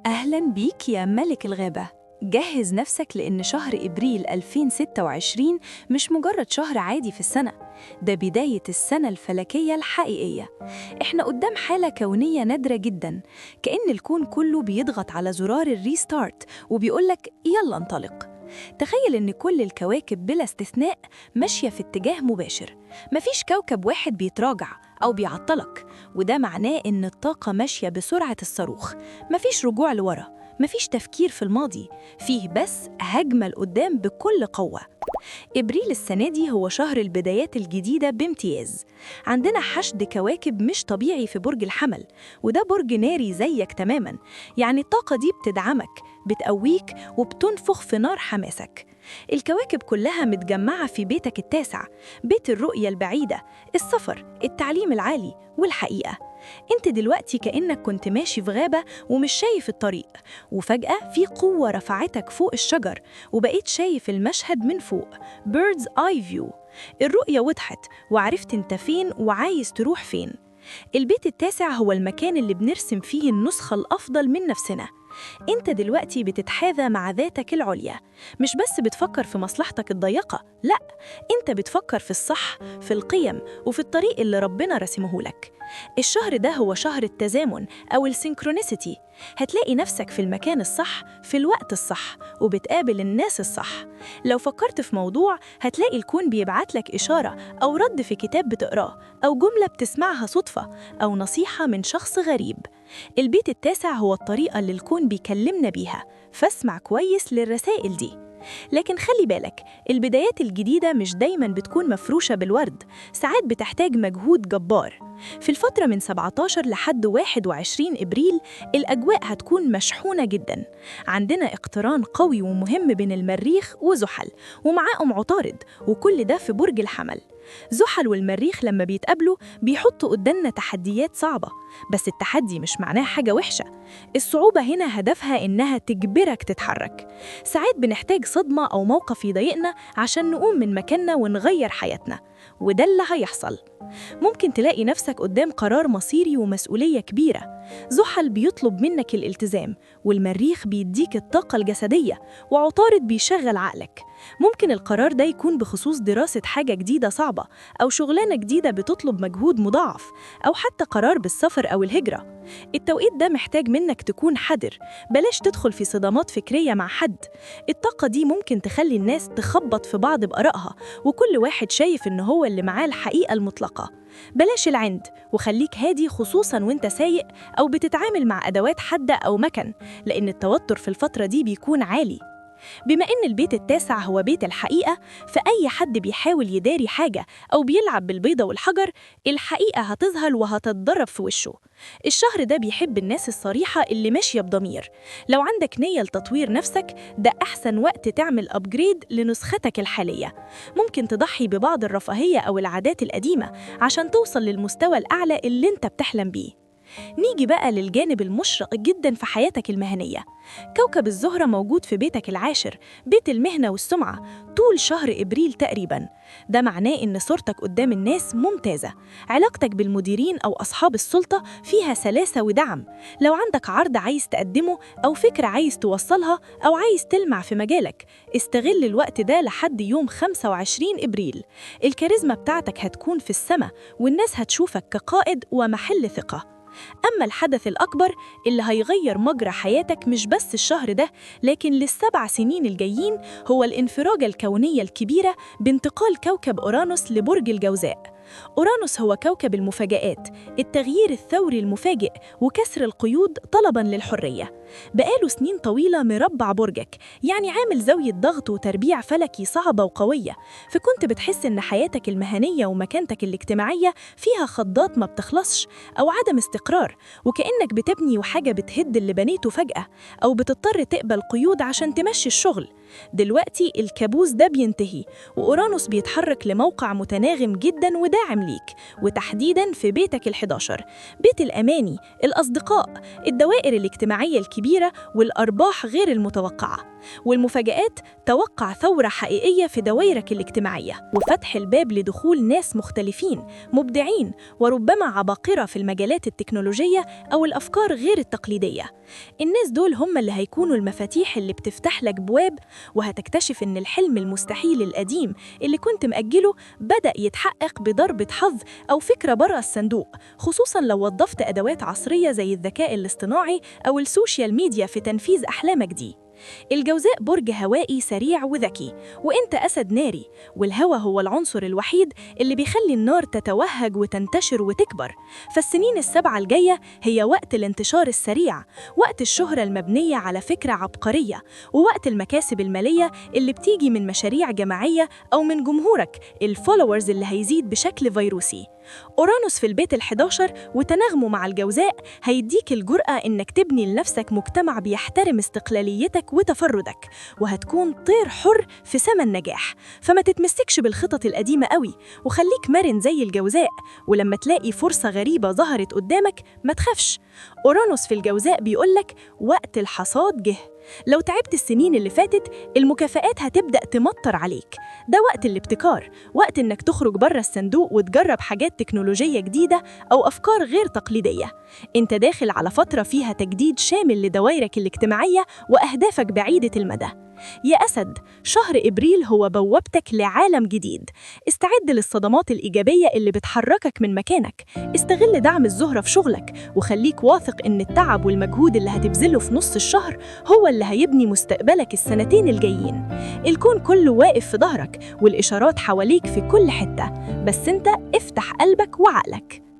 أهلاً بيك يا ملك الغابة. جهز نفسك لأن شهر إبريل 2026 مش مجرد شهر عادي في السنة، ده بداية السنة الفلكية الحقيقية. إحنا قدام حالة كونية نادرة جداً، كأن الكون كله بيضغط على زرار الريستارت وبيقولك يلا انطلق. تخيل إن كل الكواكب بلا استثناء ماشية في اتجاه مباشر، مفيش كوكب واحد بيتراجع أو بيعطلك، وده معناه إن الطاقة ماشية بسرعة الصاروخ. مفيش رجوع لورا، مفيش تفكير في الماضي، فيه بس هجمة لقدام بكل قوة. إبريل السنة دي هو شهر البدايات الجديدة بامتياز. عندنا حشد كواكب مش طبيعي في برج الحمل، وده برج ناري زيك تماماً، يعني الطاقة دي بتدعمك، بتقويك وبتنفخ في نار حماسك. الكواكب كلها متجمعة في بيتك التاسع، بيت الرؤية البعيدة، السفر، التعليم العالي والحقيقة. انت دلوقتي كأنك كنت ماشي في غابة ومش شايف الطريق، وفجأة في قوة رفعتك فوق الشجر وبقيت شايف المشهد من فوق. Bird's Eye View. الرؤية وضحت وعرفت انت فين وعايز تروح فين. البيت التاسع هو المكان اللي بنرسم فيه النسخة الأفضل من نفسنا. انت دلوقتي بتتحاذى مع ذاتك العليا، مش بس بتفكر في مصلحتك الضيقة، لا، انت بتفكر في الصح، في القيم وفي الطريق اللي ربنا رسمه لك. الشهر ده هو شهر التزامن أو السينكرونيسيتي. هتلاقي نفسك في المكان الصح في الوقت الصح وبتقابل الناس الصح. لو فكرت في موضوع هتلاقي الكون بيبعتلك إشارة أو رد في كتاب بتقراه أو جملة بتسمعها صدفة أو نصيحة من شخص غريب. البيت التاسع هو الطريقة اللي الكون بيكلمنا بيها، فاسمع كويس للرسائل دي. لكن خلي بالك، البدايات الجديدة مش دايماً بتكون مفروشة بالورد، ساعات بتحتاج مجهود جبار. في الفترة من 17 لحد 21 إبريل الأجواء هتكون مشحونة جداً. عندنا اقتران قوي ومهم بين المريخ وزحل، ومعاهم عطارد، وكل ده في برج الحمل. زحل والمريخ لما بيتقابلوا بيحطوا قدامنا تحديات صعبة، بس التحدي مش معناه حاجة وحشة. الصعوبة هنا هدفها إنها تجبرك تتحرك. ساعات بنحتاج صدمة أو موقف يضايقنا عشان نقوم من مكاننا ونغير حياتنا، وده اللي هيحصل. ممكن تلاقي نفسك قدام قرار مصيري ومسؤولية كبيرة. زحل بيطلب منك الالتزام، والمريخ بيديك الطاقة الجسدية، وعطارد بيشغل عقلك. ممكن القرار ده يكون بخصوص دراسة حاجة جديدة صعبة، أو شغلانة جديدة بتطلب مجهود مضاعف، أو حتى قرار بالسفر أو الهجرة. التوقيت ده محتاج منك تكون حذر، بلاش تدخل في صدامات فكرية مع حد. الطاقة دي ممكن تخلي الناس تخبط في بعض بآرائها، وكل واحد شايف إن هو اللي معاه الحقيقة المطلقة. بلاش العند، وخليك هادي خصوصاً وانت سايق أو بتتعامل مع أدوات حادة أو مكن، لأن التوتر في الفترة دي بيكون عالي. بما إن البيت التاسع هو بيت الحقيقة، فأي حد بيحاول يداري حاجة أو بيلعب بالبيضة والحجر، الحقيقة هتظهر وهتتضرب في وشه. الشهر ده بيحب الناس الصريحة اللي ماشية بضمير. لو عندك نية لتطوير نفسك، ده أحسن وقت تعمل أبجريد لنسختك الحالية. ممكن تضحي ببعض الرفاهية أو العادات القديمة عشان توصل للمستوى الأعلى اللي انت بتحلم بيه. نيجي بقى للجانب المشرق جدا في حياتك المهنية. كوكب الزهرة موجود في بيتك العاشر، بيت المهنة والسمعة، طول شهر إبريل تقريبا. ده معناه إن صورتك قدام الناس ممتازة، علاقتك بالمديرين أو أصحاب السلطة فيها سلاسة ودعم. لو عندك عرض عايز تقدمه أو فكرة عايز توصلها أو عايز تلمع في مجالك، استغل الوقت ده لحد يوم 25 إبريل. الكاريزما بتاعتك هتكون في السماء، والناس هتشوفك كقائد ومحل ثقة. أما الحدث الأكبر اللي هيغير مجرى حياتك مش بس الشهر ده، لكن للسبع سنين الجايين، هو الانفراجة الكونية الكبيرة بانتقال كوكب أورانوس لبرج الجوزاء. أورانوس هو كوكب المفاجآت، التغيير الثوري المفاجئ وكسر القيود طلباً للحرية. بقاله سنين طويلة مربع برجك، يعني عامل زاوية ضغط وتربيع فلكي صعبة وقوية، فكنت بتحس إن حياتك المهنية ومكانتك الاجتماعية فيها خضات ما بتخلصش أو عدم استقرار، وكأنك بتبني وحاجة بتهد اللي بنيته فجأة، أو بتضطر تقبل قيود عشان تمشي الشغل. دلوقتي الكابوس ده بينتهي، وأورانوس بيتحرك لموقع متناغم جدا وداعم ليك، وتحديدا في بيتك ال11، بيت الأماني، الأصدقاء، الدوائر الاجتماعية الكبيرة والأرباح غير المتوقعة. والمفاجآت: توقع ثورة حقيقية في دوائرك الاجتماعية، وفتح الباب لدخول ناس مختلفين مبدعين وربما عباقرة في المجالات التكنولوجية أو الأفكار غير التقليدية. الناس دول هم اللي هيكونوا المفاتيح اللي بتفتح لك بواب، وهتكتشف إن الحلم المستحيل القديم اللي كنت مأجله بدأ يتحقق بضربة حظ أو فكرة بره الصندوق، خصوصاً لو وظفت أدوات عصرية زي الذكاء الاصطناعي أو السوشيال ميديا في تنفيذ أحلامك دي. الجوزاء برج هوائي سريع وذكي، وإنت أسد ناري، والهواء هو العنصر الوحيد اللي بيخلي النار تتوهج وتنتشر وتكبر. فالسنين السبعة الجاية هي وقت الانتشار السريع، وقت الشهرة المبنية على فكرة عبقرية، ووقت المكاسب المالية اللي بتيجي من مشاريع جماعية أو من جمهورك الفولورز اللي هيزيد بشكل فيروسي. أورانوس في البيت ال11 وتناغمه مع الجوزاء هيديك الجرأة إنك تبني لنفسك مجتمع بيحترم استقلاليتك وتفردك، وهتكون طير حر في سما النجاح. فما تتمسكش بالخطط القديمة قوي، وخليك مرن زي الجوزاء، ولما تلاقي فرصة غريبة ظهرت قدامك ما تخافش. أورانوس في الجوزاء بيقولك وقت الحصاد جه. لو تعبت السنين اللي فاتت، المكافآت هتبدأ تمطر عليك. ده وقت الابتكار، وقت إنك تخرج بره الصندوق وتجرب حاجات تكنولوجية جديدة أو أفكار غير تقليدية. انت داخل على فترة فيها تجديد شامل لدوائرك الاجتماعية وأهدافك بعيدة المدى. يا أسد، شهر إبريل هو بوابتك لعالم جديد. استعد للصدمات الإيجابية اللي بتحركك من مكانك. استغل دعم الزهرة في شغلك، وخليك واثق إن التعب والمجهود اللي هتبذله في نص الشهر هو اللي هيبني مستقبلك السنتين الجايين. الكون كله واقف في ظهرك، والإشارات حواليك في كل حتة، بس انت افتح قلبك وعقلك.